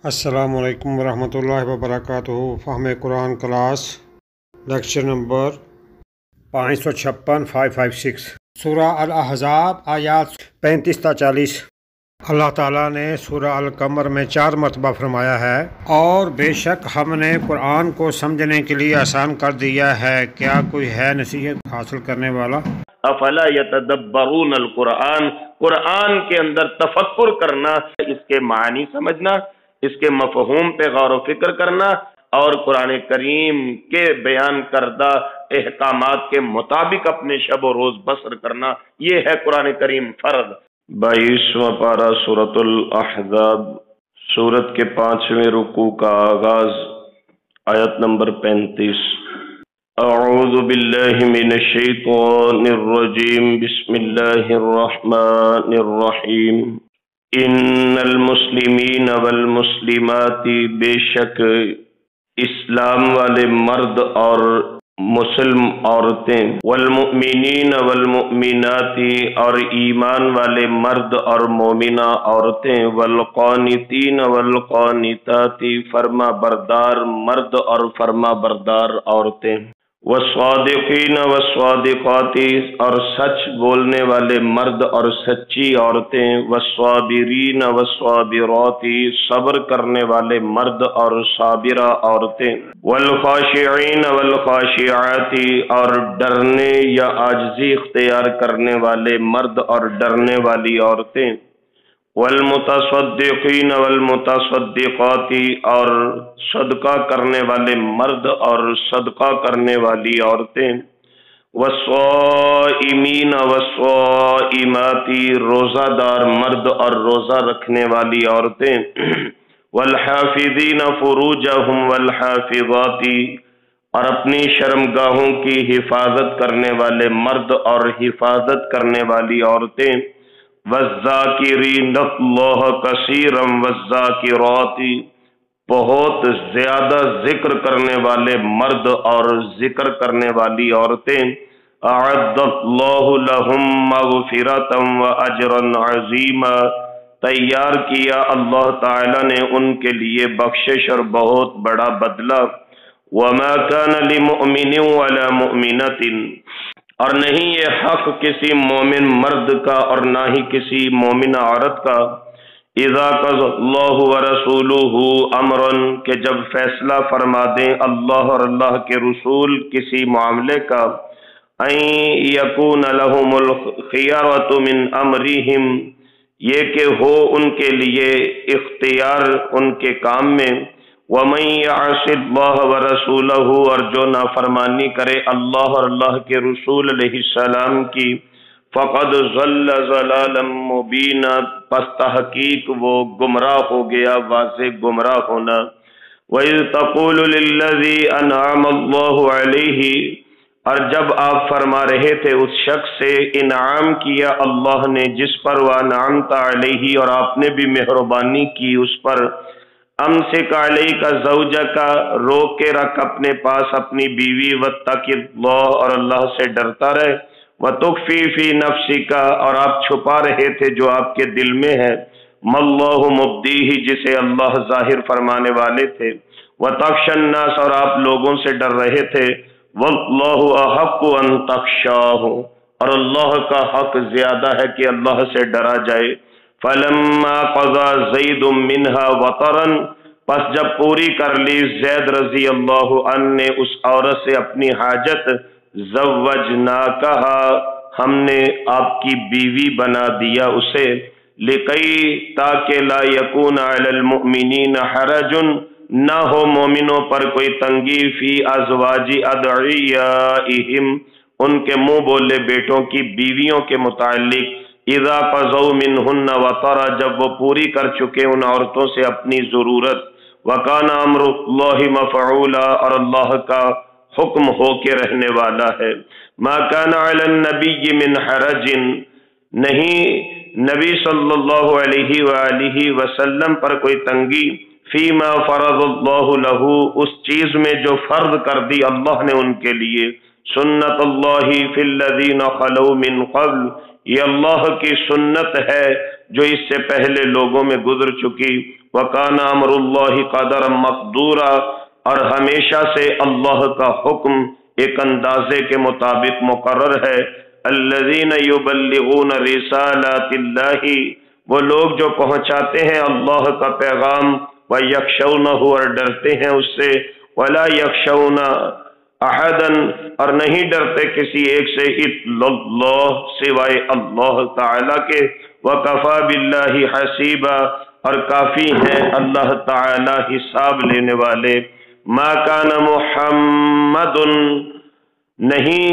السلام علیکم ورحمۃ اللہ وبرکاتہ۔ فہم قرآن کلاس لیکچر نمبر 556 556 سورہ الاحزاب آیات 35 تا 40۔ اللہ تعالیٰ نے سورہ القمر میں 4 مرتبہ فرمایا ہے، اور بے شک ہم نے قرآن کو سمجھنے کے لیے آسان کر دیا ہے، کیا کوئی ہے نصیحت حاصل کرنے والا؟ افلا یتدبرون القرآن، قرآن کے اندر تفکر کرنا، اس کے معنی سمجھنا، اس کے مفہوم پہ غور و فکر کرنا، اور قرآن کریم کے بیان کردہ احکامات کے مطابق اپنے شب و روز بسر کرنا، یہ ہے قرآن کریم فرض۔ 22واں پارہ سورۃ الاحزاب، سورت کے 5ویں رکوع کا آغاز، آیت نمبر 35۔ اعوذ باللہ من الشیطان الرجیم، بسم اللہ الرحمن الرحیم۔ ان المسلمین والمسلمات، بے شک اسلام والے مرد اور مسلم عورتیں، والمؤمنین والمؤمنات، اور ایمان والے مرد اور مومنہ عورتیں، والقانتین والقانتات، فرما بردار مرد اور فرما بردار عورتیں، والصادقین والصادقات، اور سچ بولنے والے مرد اور سچی عورتیں، والصابرین والصابرات، صبر کرنے والے مرد اور صابرہ عورتیں، والخاشعین والخاشعات، اور ڈرنے یا عاجزی اختیار کرنے والے مرد اور ڈرنے والی عورتیں، والمتصدقین والمتصدقات، اور صدقہ کرنے والے مرد اور صدقہ کرنے والی عورتیں، والصائمین والصائمات، روزہ دار مرد اور روزہ رکھنے والی عورتیں، والحافظین فروجہم والحافظات، اور اپنی شرمگاہوں کی حفاظت کرنے والے مرد اور حفاظت کرنے والی عورتیں، والذاکرین اللہ کثیرا والذاکرات، بہت زیادہ ذکر کرنے والے مرد اور ذکر کرنے والی عورتیں، اعد اللہ لہم مغفرۃ واجرا عظیما، تیار کیا اللہ تعالی نے ان کے لیے بخشش اور بہت بڑا بدلہ۔ وما كان لمؤمن ولا مؤمنۃ، اور نہیں یہ حق کسی مومن مرد کا اور نہ ہی کسی مومن عورت کا، اذا قضى اللہ ورسولہ امرا، کہ جب فیصلہ فرما دیں اللہ اور اللہ کے رسول کسی معاملے کا، ان یکون لہم الخیارۃ من امرہم، یہ کہ ہو ان کے لیے اختیار ان کے کام میں، وَمَن يَعْصِ اللَّهَ وَرَسُولَهُ، اور جو نافرمانی کرے اللہ اور اللہ کے رسول علیہ السلام کی، فَقَدْ ضَلَّ ضَلَالًا مُبِينًا، پس تحقیق وہ گمراہ ہو گیا، واضح گمراہ ہونا۔ وَإِذْ تَقُولُ لِلَّذِي أَنْعَمَ اللَّهُ عَلَيْهِ، اور جب آپ فرما رہے تھے اس شخص سے انعام کیا اللہ نے جس پر، وَأَنْعَمْتَ عَلَيْهِ، اور آپ نے بھی مہربانی کی اس پر، امسک علیک زوجک، روک کے رکھ اپنے پاس اپنی بیوی، واتق اللہ، اور اللہ سے ڈرتا رہے، وتخفی فی نفسک، اور آپ چھپا رہے تھے جو آپ کے دل میں ہے، ما اللہ مبدیہ، جسے اللہ ظاہر فرمانے والے تھے، وتخشی الناس، اور آپ لوگوں سے ڈر رہے تھے، واللہ احق ان تخشاہ، اور اللہ کا حق زیادہ ہے کہ اللہ سے ڈرا جائے۔ فلما قضى زید منها وطرا، پس جب پوری کر لی زید رضی اللہ عنہ نے اس عورت سے اپنی حاجت، زوجناکہا، ہم نے آپ کی بیوی بنا دیا اسے، لکی، تاکہ لا یکون علی المؤمنین حرج، نہ ہو مومنوں پر کوئی تنگی، فی ازواج ادعیائہم، ان کے منہ بولے بیٹوں کی بیویوں کے متعلق، اذا قضوا منہن وطرا، جب وہ پوری کر چکے ان عورتوں سے اپنی ضرورت، وکان امر اللہ مفعولا، اور اللہ کا حکم ہو کے رہنے والا ہے۔ ما کان علی النبی من حرج، نہیں نبی صلی اللہ علیہ وآلہ وسلم پر کوئی تنگی، فیما فرض اللہ لہ، اس چیز میں جو فرض کر دی اللہ نے ان کے لیے، سنت اللہ فی الذین خلو من قبل، یہ اللہ کی سنت ہے جو اس سے پہلے لوگوں میں گزر چکی۔ وَكَانَ أَمْرُ اللَّهِ قَدَرًا مَقْدُورًا، اور ہمیشہ سے اللہ کا حکم ایک اندازے کے مطابق مقرر ہے۔ الَّذِينَ يُبَلِّغُونَ رِسَالَاتِ اللَّهِ، وہ لوگ جو پہنچاتے ہیں اللہ کا پیغام، وَيَخْشَوْنَهُ، اور ڈرتے ہیں اس سے، وَلَا يَخْشَوْنَ أَحَدًا، اور نہیں ڈرتے کسی ایک سے، الا اللہ، سوائے اللہ تعالی کے، وَكَفَى بِاللَّهِ حَسِيبًا، اور کافی ہیں اللہ تعالی حساب لینے والے۔ ما کان محمد، نہیں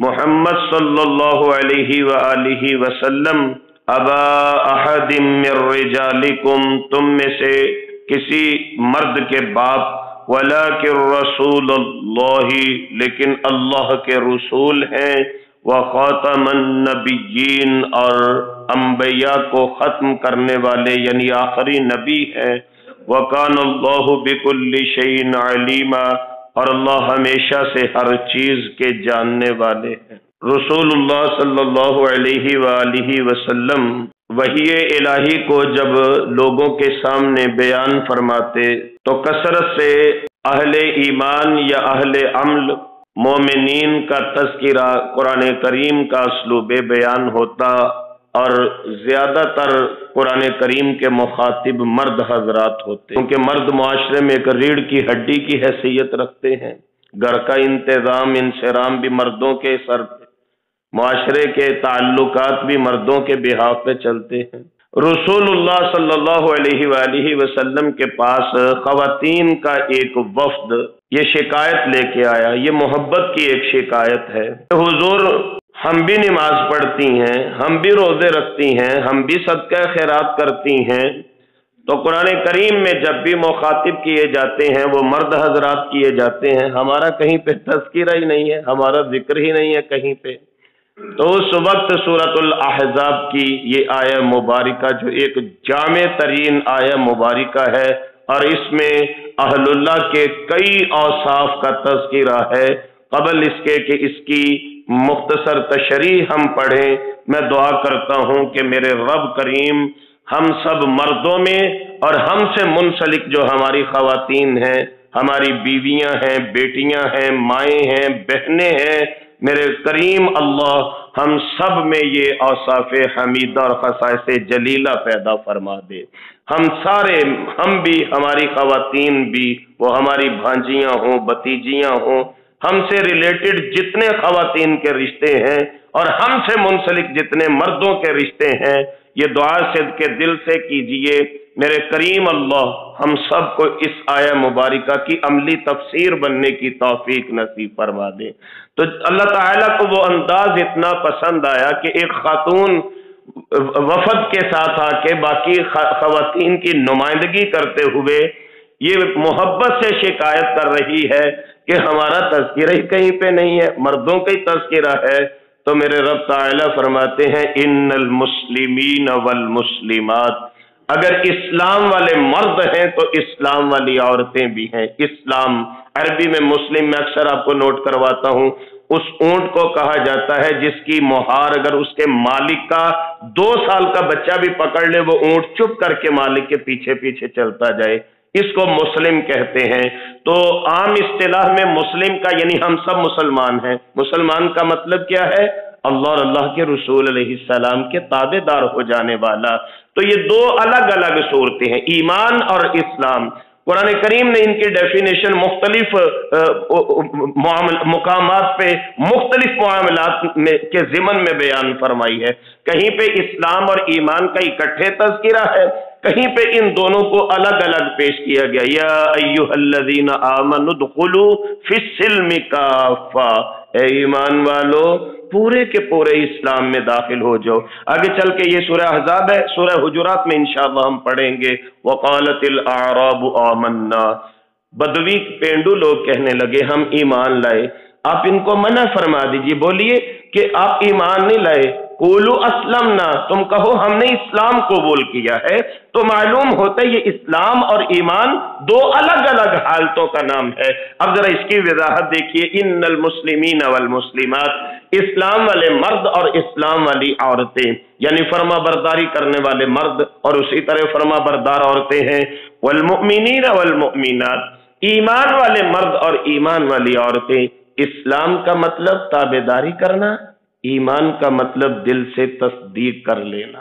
محمد صلی اللہ علیہ وآلہ وسلم، ابا احد من رجالکم، تم میں سے کسی مرد کے باپ، ولکن رسول اللہ، لیکن اللہ کے رسول ہیں، وخاتم النبیین، اور انبیاء کو ختم کرنے والے یعنی آخری نبی ہیں، وکان اللہ بکل شیء علیما، اور اللہ ہمیشہ سے ہر چیز کے جاننے والے ہیں۔ رسول اللہ صلی اللہ علیہ وآلہ وسلم وحی الہی کو جب لوگوں کے سامنے بیان فرماتے تو کثرت سے اہل ایمان یا اہل عمل مومنین کا تذکرہ قرآن کریم کا اسلوب بیان ہوتا، اور زیادہ تر قرآن کریم کے مخاطب مرد حضرات ہوتے، کیونکہ مرد معاشرے میں ایک ریڑھ کی ہڈی کی حیثیت رکھتے ہیں، گھر کا انتظام انصرام بھی مردوں کے سر پہ، معاشرے کے تعلقات بھی مردوں کے بہاف پہ چلتے ہیں۔ رسول اللہ صلی اللہ علیہ وآلہ وسلم کے پاس خواتین کا ایک وفد یہ شکایت لے کے آیا، یہ محبت کی ایک شکایت ہے۔ حضور، ہم بھی نماز پڑھتی ہیں، ہم بھی روزے رکھتی ہیں، ہم بھی صدقہ خیرات کرتی ہیں، تو قرآن کریم میں جب بھی مخاطب کیے جاتے ہیں وہ مرد حضرات کیے جاتے ہیں، ہمارا کہیں پہ تذکرہ ہی نہیں ہے، ہمارا ذکر ہی نہیں ہے کہیں پہ۔ تو اس وقت سورۃ الاحزاب کی یہ آیہ مبارکہ جو ایک جامع ترین آیہ مبارکہ ہے، اور اس میں اہل اللہ کے کئی اوصاف کا تذکرہ ہے، قبل اس کے کہ اس کی مختصر تشریح ہم پڑھیں، میں دعا کرتا ہوں کہ میرے رب کریم ہم سب مردوں میں اور ہم سے منسلک جو ہماری خواتین ہیں، ہماری بیویاں ہیں، بیٹیاں ہیں، مائیں ہیں، بہنیں ہیں، میرے کریم اللہ ہم سب میں یہ اوصاف حمیدہ اور خصائص جلیلہ پیدا فرما دے۔ ہم سارے، ہم بھی، ہماری خواتین بھی، وہ ہماری بھانجیاں ہوں، بھتیجیاں ہوں، ہم سے ریلیٹڈ جتنے خواتین کے رشتے ہیں اور ہم سے منسلک جتنے مردوں کے رشتے ہیں، یہ دعا صدق کے دل سے کیجئے، میرے کریم اللہ ہم سب کو اس آیہ مبارکہ کی عملی تفسیر بننے کی توفیق نصیب فرما دے۔ تو اللہ تعالیٰ کو وہ انداز اتنا پسند آیا کہ ایک خاتون وفد کے ساتھ آ کے باقی خواتین کی نمائندگی کرتے ہوئے یہ محبت سے شکایت کر رہی ہے کہ ہمارا تذکرہ ہی کہیں پہ نہیں ہے، مردوں کا ہی تذکرہ ہے۔ تو میرے رب تعالیٰ فرماتے ہیں ان المسلمین والمسلمات، اگر اسلام والے مرد ہیں تو اسلام والی عورتیں بھی ہیں۔ اسلام عربی میں مسلم میں اکثر آپ کو نوٹ کرواتا ہوں، اس اونٹ کو کہا جاتا ہے جس کی مہار اگر اس کے مالک کا 2 سال کا بچہ بھی پکڑ لے وہ اونٹ چپ کر کے مالک کے پیچھے پیچھے چلتا جائے، اس کو مسلم کہتے ہیں۔ تو عام اصطلاح میں مسلم کا یعنی ہم سب مسلمان ہیں۔ مسلمان کا مطلب کیا ہے؟ اللہ اور اللہ کے رسول علیہ السلام کے تابع دار ہو جانے والا۔ تو یہ 2 الگ الگ صورتیں ہیں، ایمان اور اسلام۔ قرآن کریم نے ان کی ڈیفینیشن مختلف مقامات پہ مختلف معاملات کے ضمن میں بیان فرمائی ہے۔ کہیں پہ اسلام اور ایمان کا اکٹھے تذکرہ ہے، کہیں پہ ان دونوں کو الگ الگ پیش کیا گیا۔ یا ایھا الذین آمنوا ادخلوا فی السلم کافہ، اے ایمان والو پورے کے پورے اسلام میں داخل ہو جاؤ۔ آگے چل کے یہ سورہ احزاب ہے، سورہ حجرات میں انشاءاللہ ہم پڑھیں گے۔ وقالت الاعراب آمنا، بدوی پینڈو لوگ کہنے لگے ہم ایمان لائے۔ آپ ان کو منع فرما دیجیے، بولیے کہ آپ ایمان نہیں لائے، قولو اسلمنا، تم کہو ہم نے اسلام قبول کیا ہے، تو معلوم ہوتا ہے یہ اسلام اور ایمان دو الگ الگ حالتوں کا نام ہے۔ اب ذرا اس کی وضاحت دیکھیے، ان المسلمین والمسلمات، اسلام والے مرد اور اسلام والی عورتیں، یعنی فرما برداری کرنے والے مرد اور اسی طرح فرما بردار عورتیں ہیں، والمؤمنین والمؤمنات، ایمان والے مرد اور ایمان والی عورتیں۔ اسلام کا مطلب تابعداری کرنا، ایمان کا مطلب دل سے تصدیق کر لینا،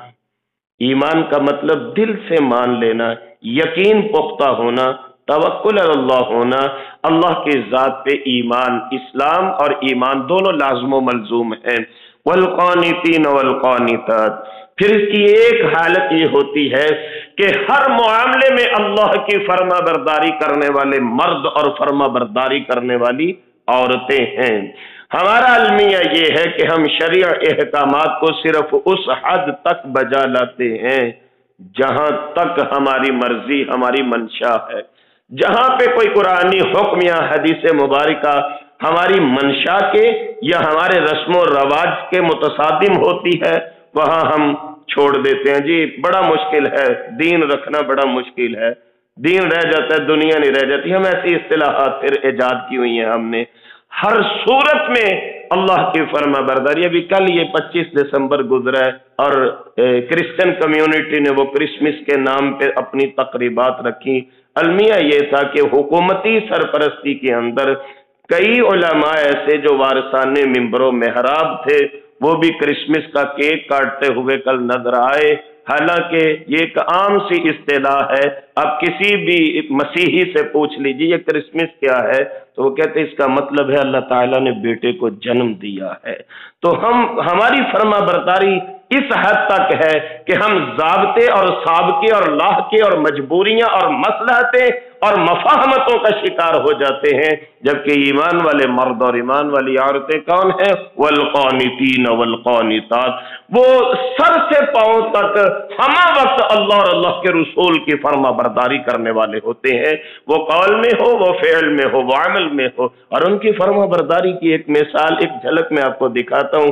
ایمان کا مطلب دل سے مان لینا، یقین پختہ ہونا، توکل علی اللہ ہونا، اللہ کی ذات پہ ایمان۔ اسلام اور ایمان دونوں لازم و ملزوم ہیں۔ والقانتین والقانتات، پھر اس کی ایک حالت یہ ہوتی ہے کہ ہر معاملے میں اللہ کی فرما برداری کرنے والے مرد اور فرما برداری کرنے والی عورتیں ہیں۔ ہمارا المیہ یہ ہے کہ ہم شرعی احکامات کو صرف اس حد تک بجا لاتے ہیں جہاں تک ہماری مرضی، ہماری منشا ہے۔ جہاں پہ کوئی قرآنی حکم یا حدیث مبارکہ ہماری منشا کے یا ہمارے رسم و رواج کے متصادم ہوتی ہے، وہاں ہم چھوڑ دیتے ہیں۔ جی بڑا مشکل ہے، دین رکھنا بڑا مشکل ہے، دین رہ جاتا ہے، دنیا نہیں رہ جاتی۔ ہم ایسی اصطلاحات پھر ایجاد کی ہوئی ہیں ہم نے۔ ہر صورت میں اللہ کی فرما برداری۔ ابھی کل یہ 25 دسمبر گزرا ہے اور کرسچن کمیونٹی نے وہ کرسمس کے نام پہ اپنی تقریبات رکھی۔ المیہ یہ تھا کہ حکومتی سرپرستی کے اندر کئی علماء ایسے جو وارثان منبر و محراب تھے، وہ بھی کرسمس کا کیک کاٹتے ہوئے کل نظر آئے۔ حالانکہ یہ ایک عام سی اصطلاح ہے، آپ کسی بھی مسیحی سے پوچھ لیجیے یہ کرسمس کیا ہے تو وہ کہتے ہیں اس کا مطلب ہے اللہ تعالیٰ نے بیٹے کو جنم دیا ہے۔ تو ہماری فرما برداری اس حد تک ہے کہ ہم ضابطے اور سابقے اور لاحقے اور مجبوریاں اور مصلحتیں اور مفاہمتوں کا شکار ہو جاتے ہیں، جبکہ ایمان والے مرد اور ایمان والی عورتیں کون ہیں؟ والقانتین والقانتات، وہ سر سے پاؤں تک ہمہ وقت اللہ اور اللہ کے رسول کی فرما برداری کرنے والے ہوتے ہیں، وہ قول میں ہو، وہ فعل میں ہو، وہ عمل میں ہو۔ اور ان کی فرما برداری کی ایک مثال، ایک جھلک میں آپ کو دکھاتا ہوں۔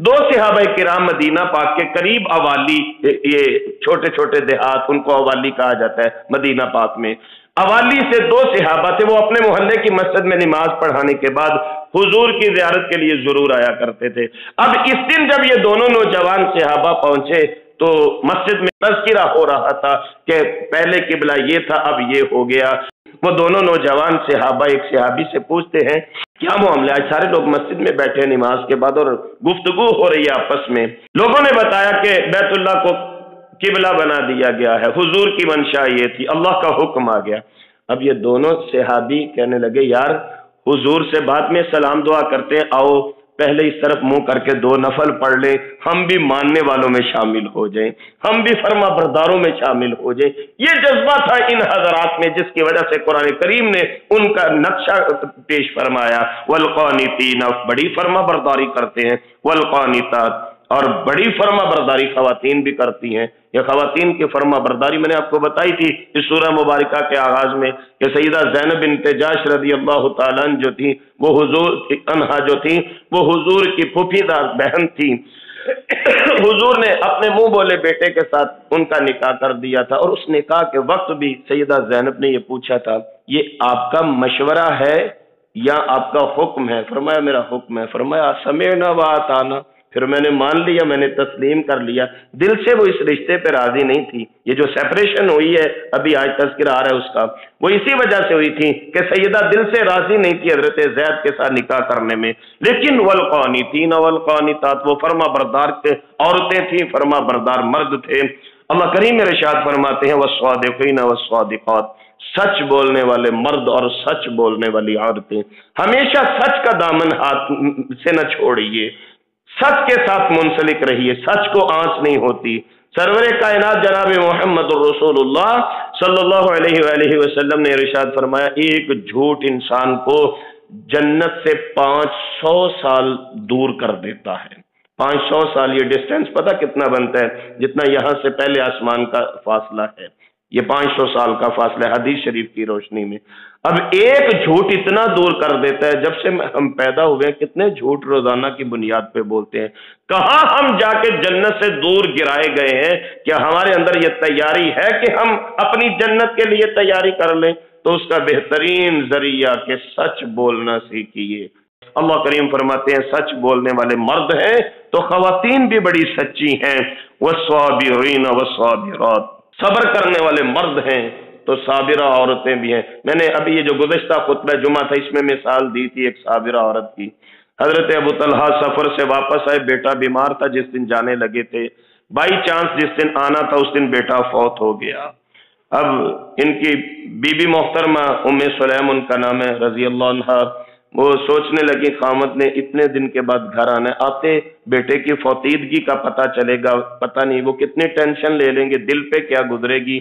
دو صحابہ کرام مدینہ پاک کے قریب اوالی، یہ چھوٹے چھوٹے دیہات، ان کو اوالی کہا جاتا ہے مدینہ پاک میں۔ اوالی سے دو صحابہ تھے، وہ اپنے محلے کی مسجد میں نماز پڑھانے کے بعد حضور کی زیارت کے لیے ضرور آیا کرتے تھے۔ اب اس دن جب یہ دونوں نوجوان صحابہ پہنچے تو مسجد میں تذکرہ ہو رہا تھا کہ پہلے قبلہ یہ تھا، اب یہ ہو گیا۔ وہ دونوں نوجوان صحابہ ایک صحابی سے پوچھتے ہیں کیا معاملہ ہے؟ سارے لوگ مسجد میں بیٹھے نماز کے بعد اور گفتگو ہو رہی ہے آپس میں۔ لوگوں نے بتایا کہ بیت اللہ کو قبلہ بنا دیا گیا ہے، حضور کی منشا یہ تھی، اللہ کا حکم آ گیا۔ اب یہ دونوں صحابی کہنے لگے یار حضور سے بعد میں سلام دعا کرتے ہیں، آؤ پہلے اس طرف منہ کر کے 2 نفل پڑھ لیں، ہم بھی ماننے والوں میں شامل ہو جائیں، ہم بھی فرما برداروں میں شامل ہو جائیں۔ یہ جذبہ تھا ان حضرات میں جس کی وجہ سے قرآن کریم نے ان کا نقشہ پیش فرمایا۔ والقانتین، بڑی فرما برداری کرتے ہیں، والقانتات، اور بڑی فرما برداری خواتین بھی کرتی ہیں۔ یہ خواتین کی فرما برداری میں نے آپ کو بتائی تھی اس سورہ مبارکہ کے آغاز میں کہ سیدہ زینب بنت جاش رضی اللہ تعالیٰ عنہ جو تھی، وہ حضور کی پھوپھی دار بہن تھی۔ حضور نے اپنے منہ بولے بیٹے کے ساتھ ان کا نکاح کر دیا تھا، اور اس نکاح کے وقت بھی سیدہ زینب نے یہ پوچھا تھا یہ آپ کا مشورہ ہے یا آپ کا حکم ہے؟ فرمایا میرا حکم ہے۔ فرمایا سمعنا و اطعنا، پھر میں نے مان لیا، میں نے تسلیم کر لیا۔ دل سے وہ اس رشتے پہ راضی نہیں تھی۔ یہ جو سیپریشن ہوئی ہے ابھی آج تذکرہ آ رہا ہے اس کا، وہ اسی وجہ سے ہوئی تھی کہ سیدہ دل سے راضی نہیں تھی حضرت زید کے ساتھ نکاح کرنے میں۔ لیکن والقانتین والقانتات، وہ فرما بردار کے عورتیں تھیں، فرما بردار مرد تھے۔ اللہ کریم ارشاد فرماتے ہیں والصادقین والصادقات، سچ بولنے والے مرد اور سچ بولنے والی عورتیں۔ ہمیشہ سچ کا دامن ہاتھ سے نہ چھوڑیے، سچ کے ساتھ منسلک رہیے، سچ کو آنچ نہیں ہوتی۔ سرور کائنات جناب محمد الرسول اللہ صلی اللہ علیہ وآلہ وسلم نے ارشاد فرمایا ایک جھوٹ انسان کو جنت سے 500 سال دور کر دیتا ہے۔ 500 سال، یہ ڈسٹینس پتہ کتنا بنتا ہے؟ جتنا یہاں سے پہلے آسمان کا فاصلہ ہے، یہ 500 سال کا فاصلہ ہے حدیث شریف کی روشنی میں۔ اب ایک جھوٹ اتنا دور کر دیتا ہے، جب سے ہم پیدا ہوئے کتنے جھوٹ روزانہ کی بنیاد پہ بولتے ہیں، کہاں ہم جا کے جنت سے دور گرائے گئے ہیں؟ کیا ہمارے اندر یہ تیاری ہے کہ ہم اپنی جنت کے لیے تیاری کر لیں؟ تو اس کا بہترین ذریعہ کہ سچ بولنا سیکھیے۔ اللہ کریم فرماتے ہیں سچ بولنے والے مرد ہیں تو خواتین بھی بڑی سچی ہیں، والصابرین والصابرات، صبر کرنے والے مرد ہیں تو صابرہ عورتیں بھی ہیں۔ میں نے ابھی یہ جو گزشتہ خطبہ جمعہ تھا اس میں مثال دی تھی ایک صابرہ عورت کی۔ حضرت ابو طلحہ سفر سے واپس آئے، بیٹا بیمار تھا، جس دن جانے لگے تھے، بائی چانس جس دن آنا تھا اس دن بیٹا فوت ہو گیا۔ اب ان کی بی بی محترمہ ام سلیم ان کا نام ہے رضی اللہ عنہ، وہ سوچنے لگی خامد نے اتنے دن کے بعد گھر آنا ہے، آتے بیٹے کی فوتیدگی کا پتہ چلے گا، پتہ نہیں وہ کتنی ٹینشن لے لیں گے، دل پہ کیا گزرے گی۔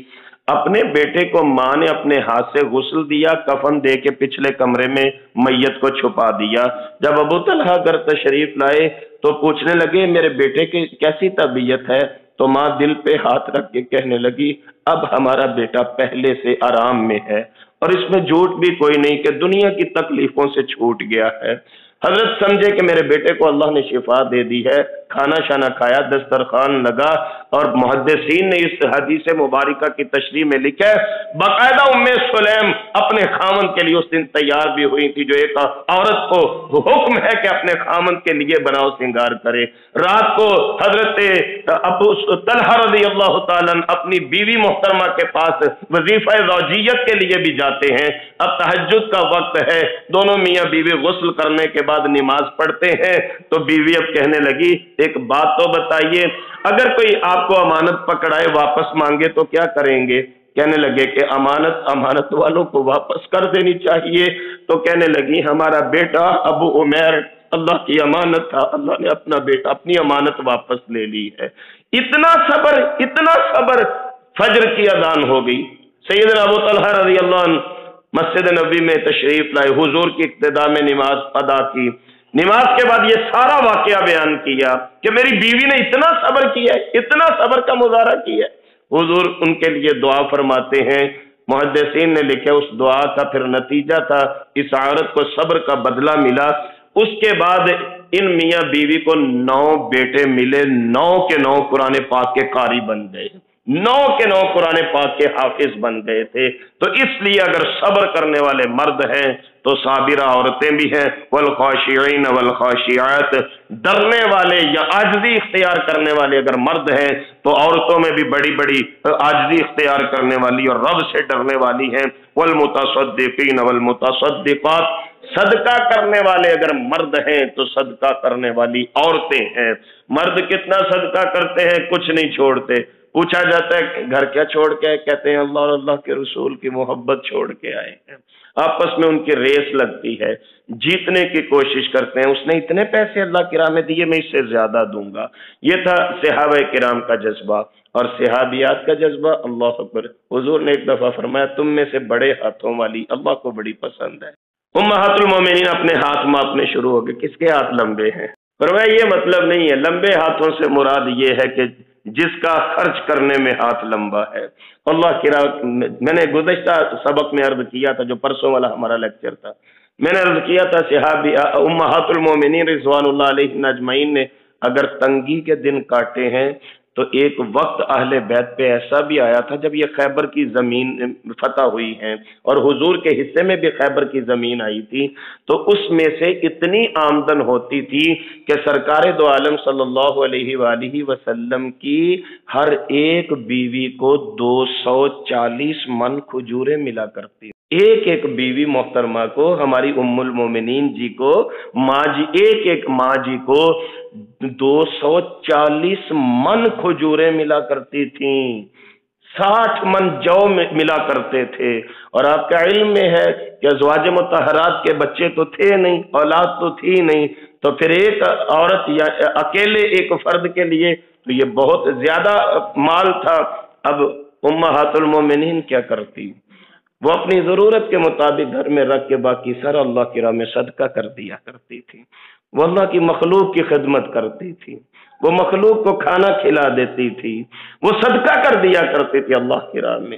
اپنے بیٹے کو ماں نے اپنے ہاتھ سے غسل دیا، کفن دے کے پچھلے کمرے میں میت کو چھپا دیا۔ جب ابو طلحہ گھر تشریف لائے تو پوچھنے لگے میرے بیٹے کی کیسی طبیعت ہے؟ تو ماں دل پہ ہاتھ رکھ کے کہنے لگی اب ہمارا بیٹا پہلے سے آرام میں ہے، اور اس میں جھوٹ بھی کوئی نہیں کہ دنیا کی تکلیفوں سے چھوٹ گیا ہے۔ حضرت سمجھے کہ میرے بیٹے کو اللہ نے شفا دے دی ہے، کھانا شانا کھایا، دسترخوان لگا، اور محدثین نے اس حدیث مبارکہ کی تشریح میں لکھا ہے باقاعدہ ام سلیم اپنے خامن کے لیے اس دن تیار بھی ہوئی تھی، جو ایک عورت کو حکم ہے کہ اپنے خامن کے لیے بناؤ سنگار کرے۔ رات کو حضرت ابو طلحہ رضی اللہ تعالیٰ اپنی بیوی محترمہ کے پاس وظیفہ زوجیت کے لیے بھی جاتے ہیں۔ اب تہجد کا وقت ہے، دونوں میاں بیوی غسل کرنے کے بعد نماز پڑھتے ہیں، تو بیوی اب کہنے لگی ایک بات تو بتائیے، اگر کوئی آپ کو امانت پکڑائے واپس مانگے تو کیا کریں گے؟ کہنے لگے کہ امانت والوں کو واپس کر دینی چاہیے۔ تو کہنے لگی ہمارا بیٹا ابو عمیر اللہ کی امانت تھا، اللہ نے اپنا بیٹا اپنی امانت واپس لے لی ہے۔ اتنا صبر، فجر کی اذان ہو گئی، سیدنا ابو طلحہ رضی اللہ عنہ مسجد نبوی میں تشریف لائے، حضور کی اقتداء میں نماز ادا کی۔ نماز کے بعد یہ سارا واقعہ بیان کیا کہ میری بیوی نے اتنا صبر کیا ہے، اتنا صبر کا مظاہرہ کیا ہے۔ حضور ان کے لیے دعا فرماتے ہیں، محدثین نے لکھا اس دعا کا پھر نتیجہ تھا اس عورت کو صبر کا بدلہ ملا۔ اس کے بعد ان میاں بیوی کو 9 بیٹے ملے، 9 کے 9 قرآن پاک کے قاری بن گئے، 9 کے 9 قرآن پاک کے حافظ بن گئے تھے۔ تو اس لیے اگر صبر کرنے والے مرد ہیں تو صابرہ عورتیں بھی ہیں، والخاشعین والخاشعات، ڈرنے والے یا عاجزی اختیار کرنے والے اگر مرد ہیں تو عورتوں میں بھی بڑی بڑی عاجزی اختیار کرنے والی اور رب سے ڈرنے والی ہیں، والمتصدقین والمتصدقات، صدقہ کرنے والے اگر مرد ہیں تو صدقہ کرنے والی عورتیں ہیں۔ مرد کتنا صدقہ کرتے ہیں؟ کچھ نہیں چھوڑتے۔ پوچھا جاتا ہے گھر کیا چھوڑ کے آئے؟ کہتے ہیں اللہ اور اللہ کے رسول کی محبت چھوڑ کے آئے ہیں۔ آپس میں ان کی ریس لگتی ہے، جیتنے کی کوشش کرتے ہیں، اس نے اتنے پیسے اللہ کی راہ میں دیے میں اس سے زیادہ دوں گا۔ یہ تھا صحابہ کرام کا جذبہ اور صحابیات کا جذبہ۔ اللہ اکبر، حضور نے ایک دفعہ فرمایا تم میں سے بڑے ہاتھوں والی اللہ کو بڑی پسند ہے۔ امہات المومنین اپنے ہاتھ ماپنے شروع ہو گئے، کس کے ہاتھ لمبے ہیں؟ فرمایا یہ مطلب نہیں ہے، لمبے ہاتھوں سے مراد یہ ہے کہ جس کا خرچ کرنے میں ہاتھ لمبا ہے۔ اللہ کی راہ میں نے گزشتہ سبق میں عرض کیا تھا، جو پرسوں والا ہمارا لیکچر تھا، میں نے عرض کیا تھا صحابی امہات المومنین رضوان اللہ علیہن اجمعین نے اگر تنگی کے دن کاٹے ہیں تو ایک وقت اہل بیت پہ ایسا بھی آیا تھا جب یہ خیبر کی زمین فتح ہوئی ہے اور حضور کے حصے میں بھی خیبر کی زمین آئی تھی، تو اس میں سے اتنی آمدن ہوتی تھی کہ سرکار دو عالم صلی اللہ علیہ وآلہ وسلم کی ہر ایک بیوی کو 240 من کھجوریں ملا کرتی، ایک بیوی محترمہ کو، ہماری ام المومنین جی کو، ماں جی، ایک ماں جی کو 240 من کھجوریں ملا کرتی تھیں، 60 من جو ملا کرتے تھے۔ اور آپ کا علم میں ہے کہ ازواج مطہرات کے بچے تو تھے نہیں، اولاد تو تھی نہیں، تو پھر ایک عورت یا اکیلے ایک فرد کے لیے تو یہ بہت زیادہ مال تھا۔ اب امہات المومنین کیا کرتی؟ وہ اپنی ضرورت کے مطابق گھر میں رکھ کے باقی سارا اللہ کی راہ میں صدقہ کر دیا کرتی تھی۔ وہ اللہ کی مخلوق کی خدمت کرتی تھی، وہ مخلوق کو کھانا کھلا دیتی تھی، وہ صدقہ کر دیا کرتی تھی اللہ کی راہ میں۔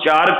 4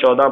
14,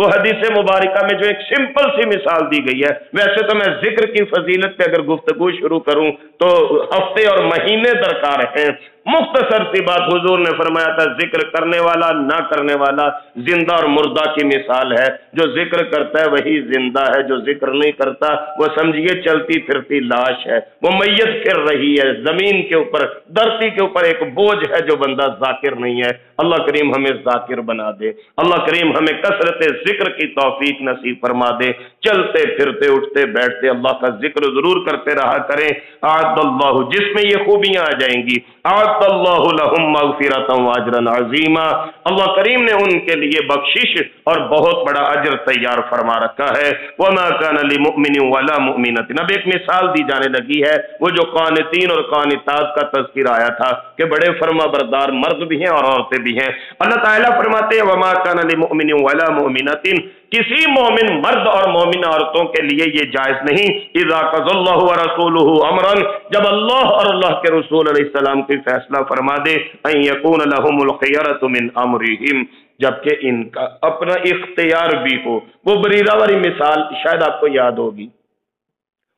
وہ حدیث مبارکہ میں جو ایک سمپل سی مثال دی گئی ہے، ویسے تو میں ذکر کی فضیلت پہ اگر گفتگو شروع کروں تو ہفتے اور مہینے درکار ہیں۔ مختصر سی بات حضور نے فرمایا تھا، ذکر کرنے والا نہ کرنے والا زندہ اور مردہ کی مثال ہے۔ جو ذکر کرتا ہے وہی زندہ ہے، جو ذکر نہیں کرتا وہ سمجھیے چلتی پھرتی لاش ہے، وہ میت پھر رہی ہے زمین کے اوپر، دھرتی کے اوپر ایک بوجھ ہے جو بندہ ذاکر نہیں ہے۔ اللہ کریم ہمیں ذاکر بنا دے، اللہ کریم ہمیں کثرت ذکر کی توفیق نصیب فرما دے، چلتے پھرتے اٹھتے بیٹھتے اللہ کا ذکر ضرور کرتے رہا کریں۔ اعد اللہ، جس میں یہ خوبیاں آ جائیں گی، اعد اللہ لہم مغفرۃ واجرا عظیما، اللہ کریم نے ان کے لیے بخشش اور بہت بڑا اجر تیار فرما رکھا ہے۔ وما کان لمؤمن ولا مؤمنۃ، اب ایک مثال دی جانے لگی ہے، وہ جو قانتین اور قانتات کا تذکرہ آیا تھا کہ بڑے فرما بردار مرد بھی ہیں اور عورتیں بھی ہیں۔ اللہ تعالیٰ فرماتے ہیں وما کان لمؤمن ولا مؤمنۃ، کسی مومن مرد اور مومن عورتوں کے لیے یہ جائز نہیں، اذا قضى اللہ ورسولہ امرا، جب اللہ اور اللہ کے رسول علیہ السلام کوئی فیصلہ فرما دے، ان یکون لهم الخیرۃ من امرہم، جبکہ ان کا اپنا اختیار بھی ہو۔ وہ بریرہ والی مثال شاید آپ کو یاد ہوگی،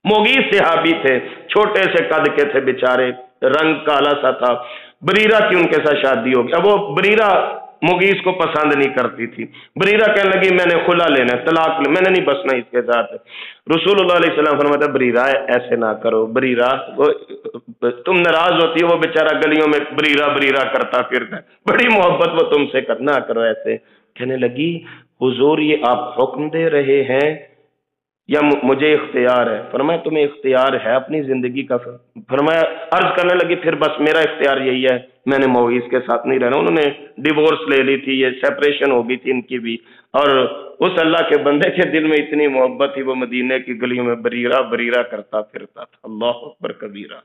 مغیث صحابی تھے، چھوٹے سے قد کے تھے بیچارے، رنگ کالا سا تھا، بریرہ کی ان کے ساتھ شادی ہو گئی۔ اب وہ بریرہ مغیث کو پسند نہیں کرتی تھی، بریرہ کہنے لگی میں نے خلا لینا ہے، طلاق میں نے نہیں بسنا اس کے ساتھ۔ رسول اللہ علیہ السلام فرماتا بریرہ ایسے نہ کرو، بریرہ تم ناراض ہوتی ہے، وہ بیچارہ گلیوں میں بریرہ بریرہ کرتا پھرتا ہے، بڑی محبت وہ تم سے نہ کرو ایسے۔ کہنے لگی حضور یہ آپ حکم دے رہے ہیں یا مجھے اختیار ہے؟ فرمایا تمہیں اختیار ہے اپنی زندگی کا۔ فرمایا عرض کرنے لگی پھر بس میرا اختیار یہی ہے، میں نے مغیث کے ساتھ نہیں رہنا۔ انہوں نے ڈیورس لے لی تھی، یہ سیپریشن ہو گئی تھی ان کی بھی، اور اس اللہ کے بندے کے دل میں اتنی محبت تھی وہ مدینے کی گلیوں میں بریرہ بریرہ کرتا پھرتا تھا۔ اللہ اکبر کبیرہ۔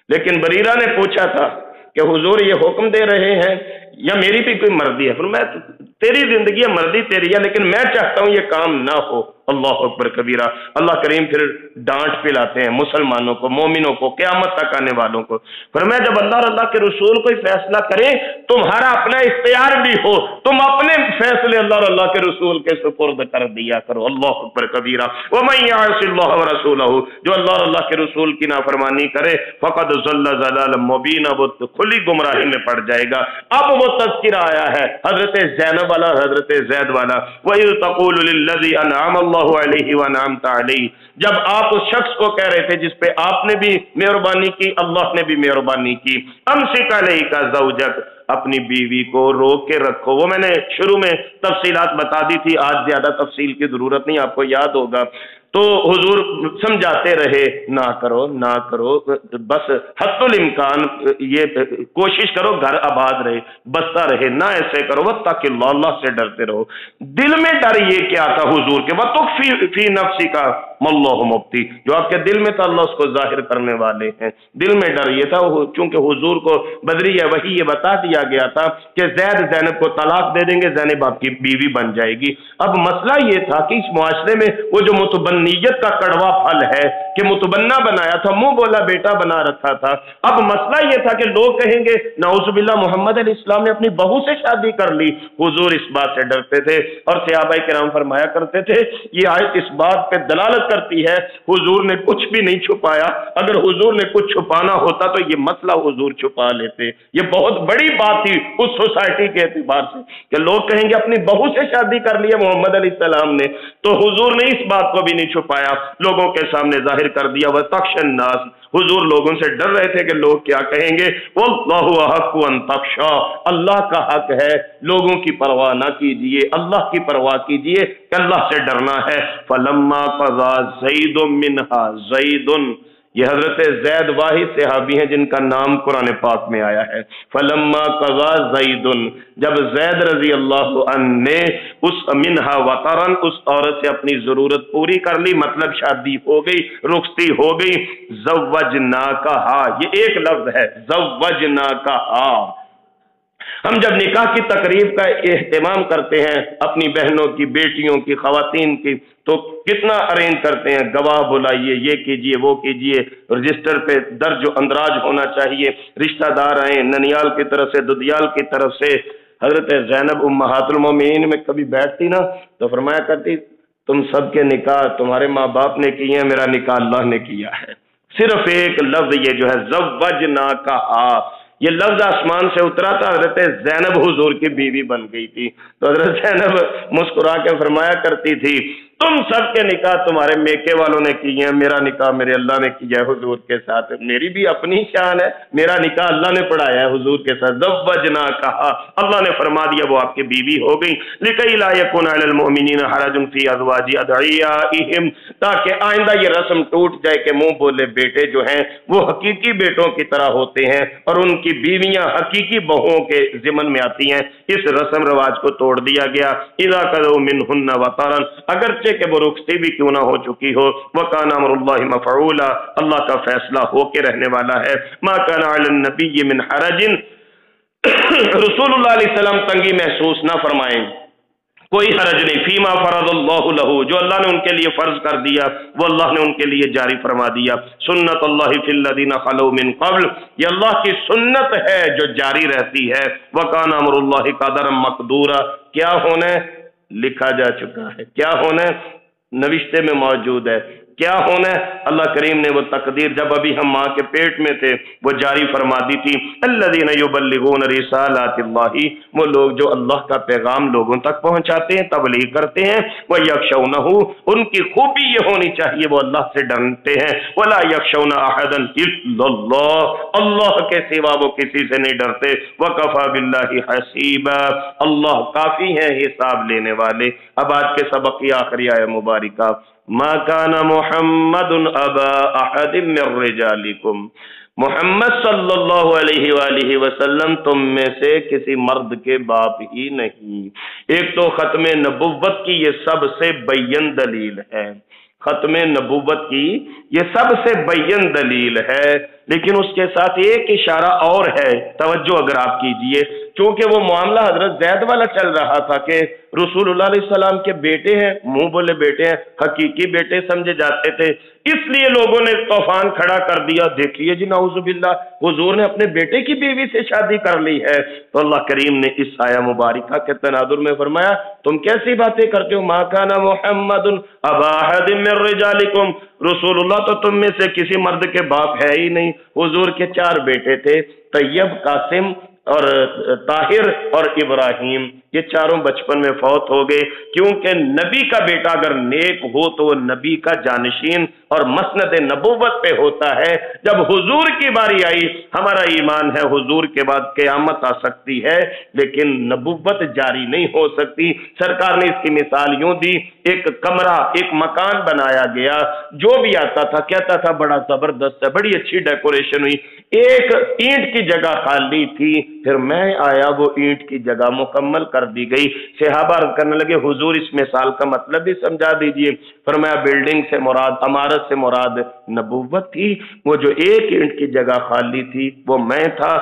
لیکن بریرہ نے پوچھا تھا کہ حضور یہ حکم دے رہے ہیں یا میری بھی کوئی مرضی ہے؟ فرمایا تیری زندگی ہے، مرضی تیری ہے، لیکن میں چاہتا ہوں یہ کام نہ ہو۔ اللہ اکبر کبیرہ۔ اللہ کریم پھر ڈانٹ پلاتے ہیں مسلمانوں کو، مومنوں کو، قیامت تک آنے والوں کو۔ فرمایا جب اللہ اور اللہ کے رسول کوئی فیصلہ کرے تمہارا اپنا اختیار بھی ہو، تم اپنے فیصلے اللہ اور اللہ کے رسول کے سپرد کر دیا کرو۔ اللہ اکبر کبیرہ۔ ومن یعص اللہ ورسولہ، جو اللہ اور اللہ کے رسول کی نافرمانی کرے فقد ضل ضلالا مبینا، وہ کھلی گمراہی میں پڑ جائے گا۔ اب وہ تذکرہ آیا ہے حضرت زینب والا، حضرت زید والا، وَإِذْ تَقُولُ لِلَّذِي أَنْعَمَ اللَّهُ عَلَيْهِ وَأَنْعَمْتَ عَلَيْهِ، جب آپ اس شخص کو کہہ رہے تھے جس پہ آپ نے بھی مہربانی کی اللہ نے بھی مہربانی کی، امسک علیک زوجک، اپنی بیوی کو روک کے رکھو۔ وہ میں نے شروع میں تفصیلات بتا دی تھی، آج زیادہ تفصیل کی ضرورت نہیں، آپ کو یاد ہوگا۔ تو حضور سمجھاتے رہے نہ کرو نہ کرو، بس حتی الامکان یہ کوشش کرو گھر آباد رہے، بستا رہے، نہ ایسے کرو، واتقوا اللہ، اللہ سے ڈرتے رہو۔ دل میں ڈر یہ کیا تھا حضور کے، وَتُخْفِي فِي نَفْسِكَ مَا اللَّهُ مُبْدِي، جو آپ کے دل میں تھا اللہ اس کو ظاہر کرنے والے ہیں۔ دل میں ڈر یہ تھا چونکہ حضور کو بدریہ وحی یہ بتا دیا گیا تھا کہ زید زینب کو طلاق دے دیں گے، زینب آپ کی بیوی بن جائے گی۔ اب مسئلہ یہ تھا کہ اس معاشرے میں وہ جو متبنیت کا کڑوا پھل ہے کہ متبنہ بنایا تھا، منہ بولا بیٹا بنا رکھا تھا، اب مسئلہ یہ تھا کہ لوگ کہیں گے نعوذ باللہ محمد علیہ السلام نے اپنی بہو سے شادی کر لی۔ حضور اس بات سے ڈرتے تھے، اور صحابہ کرام فرمایا کرتے تھے یہ آیت اس بات پہ دلالت کرتی ہے حضور نے کچھ بھی نہیں چھپایا، اگر حضور نے کچھ چھپانا ہوتا تو یہ مسئلہ حضور چھپا لیتے۔ یہ بہت بڑی بات تھی اس سوسائٹی کے اعتبار سے کہ لوگ کہیں گے اپنی بہو سے شادی کر لی محمد علیہ السلام نے، تو حضور نے اس بات کو بھی نہیں چھپایا، لوگوں کے سامنے ظاہر کر دیا۔ وَتَخْشَى النَّاسَ، حضور لوگوں سے ڈر رہے تھے کہ لوگ کیا کہیں گے۔ وَاللَّهُ أَحَقُّ أَن تَخْشَىٰ، اللہ کا حق ہے لوگوں کی پرواہ نہ کیجئے، اللہ کی پرواہ کیجئے کہ اللہ سے ڈرنا ہے۔ فَلَمَّا قَضَىٰ زَيْدٌ مِّنْهَا زَيْدٌ، یہ حضرت زید واحد صحابی ہیں جن کا نام قرآن پاک میں آیا ہے۔ فَلَمَّا قَضَىٰ زَيْدٌ، جب زید رضی اللہ عنہ نے اس منہا وطرن، اس عورت سے اپنی ضرورت پوری کر لی، مطلب شادی ہو گئی، رخصتی ہو گئی، زوجناکہا، یہ ایک لفظ ہے زوجناکہا۔ ہم جب نکاح کی تقریب کا اہتمام کرتے ہیں اپنی بہنوں کی، بیٹیوں کی، خواتین کی، تو کتنا ارینج کرتے ہیں، گواہ بلائیے، یہ کیجئے وہ کیجئے، رجسٹر پہ درج و اندراج ہونا چاہیے، رشتہ دار آئیں، ننیال کی طرف سے، ددیال کی طرف سے، حضرت زینب امہات المومنین میں کبھی بیٹھتی نا تو فرمایا کرتی تم سب کے نکاح تمہارے ماں باپ نے کیے ہیں، میرا نکاح اللہ نے کیا ہے۔ صرف ایک لفظ یہ جو ہے زوجناکہا، یہ لفظ آسمان سے اترا تھا، حضرت زینب حضور کی بیوی بن گئی تھی، تو حضرت زینب مسکرا کے فرمایا کرتی تھی تم سب کے نکاح تمہارے میکے والوں نے کیے ہیں، میرا نکاح میرے اللہ نے کیا ہے حضور کے ساتھ، میری بھی اپنی شان ہے، میرا نکاح اللہ نے پڑھایا ہے حضور کے ساتھ۔ زوجناکہا، اللہ نے فرما دیا وہ آپ کی بیوی ہو گئی، لکی لا یکون علی المؤمنین حرج فی ازواج ادعیائہم، تاکہ آئندہ یہ رسم ٹوٹ جائے کہ منہ بولے بیٹے جو ہیں وہ حقیقی بیٹوں کی طرح ہوتے ہیں اور ان کی بیویاں حقیقی بہوؤں کے ضمن میں آتی ہیں، اس رسم رواج کو توڑ دیا گیا۔ اذا قضوا منہن وطرا، اگرچہ کہ وہ رخصتی بھی کیوں نہ ہو چکی ہو، وَكَانَ أَمْرُ اللَّهِ مَفْعُولًا، اللہ کا فیصلہ ہو کے رہنے والا ہے۔ مَا كَانَ عَلَى النَّبِيِّ مِنْ حَرَجٍ، رسول اللہ علیہ السلام تنگی محسوس نہ فرمائیں، کوئی حرج نہیں، فیما فرض اللہ لہ، جو اللہ نے ان کے لیے فرض کر دیا وہ اللہ نے ان کے لیے جاری فرما دیا۔ سنت اللہ فی الذین خلوا من قبل، یہ اللہ کی سنت ہے جو جاری رہتی ہے۔ وکان امر اللہ قدرا مقدورا، کیا ہونا ہے لکھا جا چکا ہے، کیا ہونا ہے نوشتے میں موجود ہے، کیا ہونا ہے اللہ کریم نے وہ تقدیر جب ابھی ہم ماں کے پیٹ میں تھے وہ جاری فرما دی تھی۔ الذین یبلغون رسالات اللہ، وہ لوگ جو اللہ کا پیغام لوگوں تک پہنچاتے ہیں، تبلیغ کرتے ہیں، ویخشونہ، ان کی خوبی یہ ہونی چاہیے وہ اللہ سے ڈرتے ہیں، ولا یخشون احدا الا اللہ، اللہ کے سوا وہ کسی سے نہیں ڈرتے، وکفی باللہ حسیبا، اللہ کافی ہیں حساب لینے والے۔ اب آج کے سبق کی آخری آیت مبارکہ، ما کان محمد ابا احد من رجالکم، محمد صلی اللہ علیہ وآلہ وسلم تم میں سے کسی مرد کے باپ ہی نہیں۔ ایک تو ختم نبوت کی یہ سب سے بین دلیل ہے، ختم نبوت کی یہ سب سے بین دلیل ہے، لیکن اس کے ساتھ ایک اشارہ اور ہے، توجہ اگر آپ کیجئے، چونکہ وہ معاملہ حضرت زید والا چل رہا تھا کہ رسول اللہ علیہ السلام کے بیٹے ہیں، منہ بولے بیٹے ہیں، حقیقی بیٹے سمجھے جاتے تھے، اس لیے لوگوں نے طوفان کھڑا کر دیا، دیکھیے جی نعوذ باللہ حضور نے اپنے بیٹے کی بیوی سے شادی کر لی ہے۔ تو اللہ کریم نے اس آیہ مبارکہ کے تناظر میں فرمایا تم کیسی باتیں کرتے ہو، ما کان محمد ابا احد من رجالکم، رسول اللہ تو تم میں سے کسی مرد کے باپ ہے ہی نہیں، حضور کے 4 بیٹے تھے، طیب، قاسم اور طاہر اور ابراہیم، یہ چاروں بچپن میں فوت ہو گئے، کیونکہ نبی کا بیٹا اگر نیک ہو تو وہ نبی کا جانشین اور مسند نبوت پہ ہوتا ہے۔ جب حضور کی باری آئی، ہمارا ایمان ہے حضور کے بعد قیامت آ سکتی ہے لیکن نبوت جاری نہیں ہو سکتی۔ سرکار نے اس کی مثال یوں دی، ایک کمرہ، ایک مکان بنایا گیا، جو بھی آتا تھا کہتا تھا بڑا زبردست ہے، بڑی اچھی ڈیکوریشن ہوئی، ایک اینٹ کی جگہ خالی تھی، پھر میں آیا وہ اینٹ کی جگہ مکمل کر دی گئی۔ صحابہ عرض کرنے لگے حضور اس مثال کا مطلب بھی سمجھا دیجئے۔ فرمایا بلڈنگ سے مراد، عمارت سے مراد نبوت تھی، وہ جو ایک اینٹ کی جگہ خالی تھی وہ میں تھا،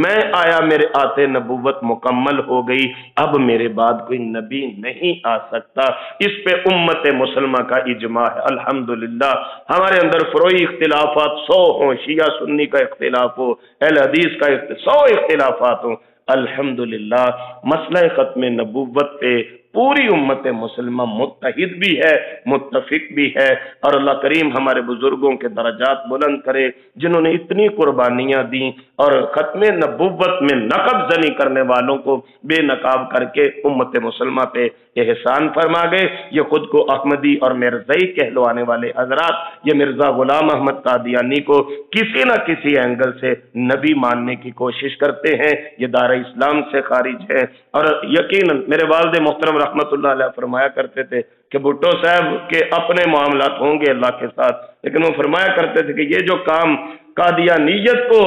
میں آیا، میرے آتے نبوت مکمل ہو گئی، اب میرے بعد کوئی نبی نہیں آ سکتا۔ اس پہ امت مسلمہ کا اجماع ہے الحمدللہ۔ ہمارے اندر فروعی اختلافات 100 ہوں، شیعہ سنی کا اختلاف ہو، اہل حدیث کا 100 اختلافات ہوں، الحمدللہ مسئلہ ختم نبوت پہ پوری امت مسلمہ متحد بھی ہے، متفق بھی ہے، اور اللہ کریم ہمارے بزرگوں کے درجات بلند کرے جنہوں نے اتنی قربانیاں دیں اور ختم نبوت میں نقب زنی کرنے والوں کو بے نقاب کر کے امت مسلمہ پہ احسان فرما گئے۔ یہ خود کو احمدی اور مرزائی کہلوانے والے حضرات یہ مرزا غلام احمد قادیانی کو کسی نہ کسی اینگل سے نبی ماننے کی کوشش کرتے ہیں، یہ دار اسلام سے خارج ہے۔ اور یقیناً میرے والد محترم رحمت اللہ علیہ فرمایا کرتے تھے کہ بھٹو صاحب کے اپنے معاملات ہوں گے اللہ کے ساتھ، لیکن وہ فرمایا کرتے تھے کہ یہ جو کام قادیانیت کو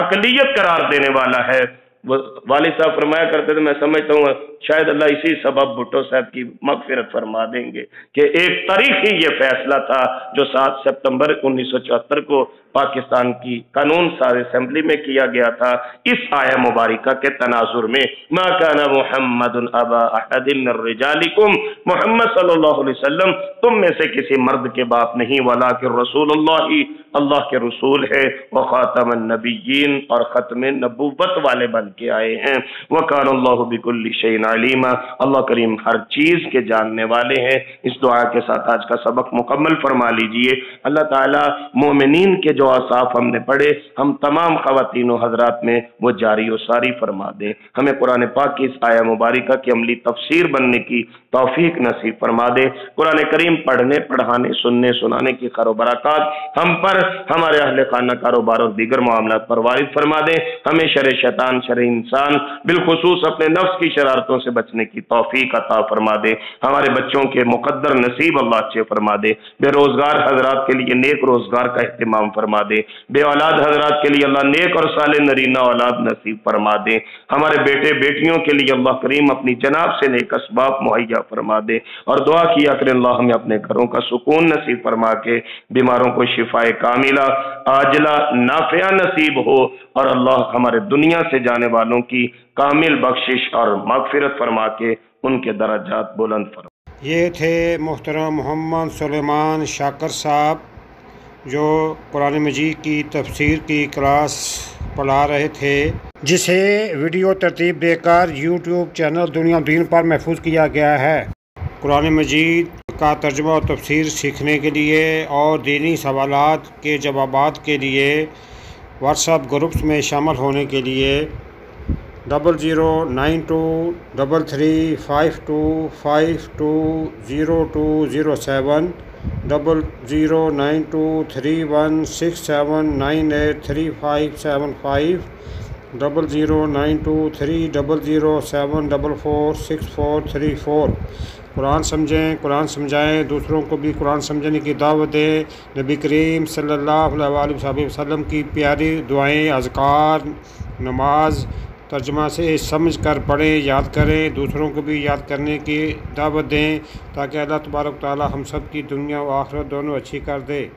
اقلیت قرار دینے والا ہے، وہ والد صاحب فرمایا کرتے تھے میں سمجھتا ہوں شاید اللہ اسی سبب بھٹو صاحب کی مغفرت فرما دیں گے کہ ایک تاریخی یہ فیصلہ تھا جو 7 ستمبر 1974 کو پاکستان کی قانون ساز اسمبلی میں کیا گیا تھا۔ اس آیہ مبارکہ کے تناظر میں ما کان محمد ابا احد من رجالکم، محمد صلی اللہ علیہ وسلم تم میں سے کسی مرد کے باپ نہیں، ولکن رسول اللہ کے رسول ہے، وخاتم النبیین اور ختم نبوت والے بن کے آئے ہیں۔ وَكَانَ اللَّهُ بِكُلِّ شَيْءٍ عَلِيمًا، اللہ کریم ہر چیز کے جاننے والے ہیں۔ اس دعا کے ساتھ آج کا سبق مکمل فرما لیجئے۔ اللہ تعالیٰ مومنین کے جو اوصاف ہم نے پڑھے، ہم تمام خواتین و حضرات میں وہ جاری و ساری فرما دیں۔ ہمیں قرآن پاک کی اس آیہ مبارکہ کی عملی تفسیر بننے کی توفیق نصیب فرما دے۔ قرآن کریم پڑھنے، پڑھانے، سننے، سنانے کی خیر و برکات ہم پر، ہمارے اہل خانہ، کاروبار اور دیگر معاملات پر وارد فرما دے۔ ہمیں شر شیطان، شر انسان، بالخصوص اپنے نفس کی شرارتوں سے بچنے کی توفیق عطا فرما دے۔ ہمارے بچوں کے مقدر نصیب اللہ اچھے فرما دے۔ بے روزگار حضرات کے لیے نیک روزگار کا اہتمام فرما دے۔ بے اولاد حضرات کے لیے اللہ نیک اور صالح نرینہ اولاد نصیب فرما دے۔ ہمارے بیٹے بیٹیوں کے لیے اللہ کریم اپنی جناب سے نیک اسباب مہیا فرما دے، اور دعا کیا کریں اللہ ہمیں اپنے گھروں کا سکون نصیب فرما کے بیماروں کو شفائے کاملہ عاجلہ نافعہ نصیب ہو، اور اللہ ہمارے دنیا سے جانے والوں کی کامل بخشش اور مغفرت فرما کے ان کے درجات بلند فرما۔ یہ تھے محترم محمد سلیمان شاکر صاحب جو قرآن مجید کی تفسیر کی کلاس پڑھا رہے تھے، جسے ویڈیو ترتیب دے کر یوٹیوب چینل دنیا دین پر محفوظ کیا گیا ہے۔ قرآن مجید کا ترجمہ اور تفسیر سیکھنے کے لیے اور دینی سوالات کے جوابات کے لیے واٹس ایپ گروپس میں شامل ہونے کے لیے 00925325202070 00923167983575 00923007446434۔ قرآن سمجھیں، قرآن سمجھائیں، دوسروں کو بھی قرآن سمجھنے کی دعوت دیں۔ نبی کریم صلی اللہ علیہ وسلم کی پیاری دعائیں، اذکار، نماز ترجمہ سے سمجھ کر پڑھیں، یاد کریں، دوسروں کو بھی یاد کرنے کی دعوت دیں، تاکہ اللہ تبارک و تعالی ہم سب کی دنیا و آخرت دونوں اچھی کر دے۔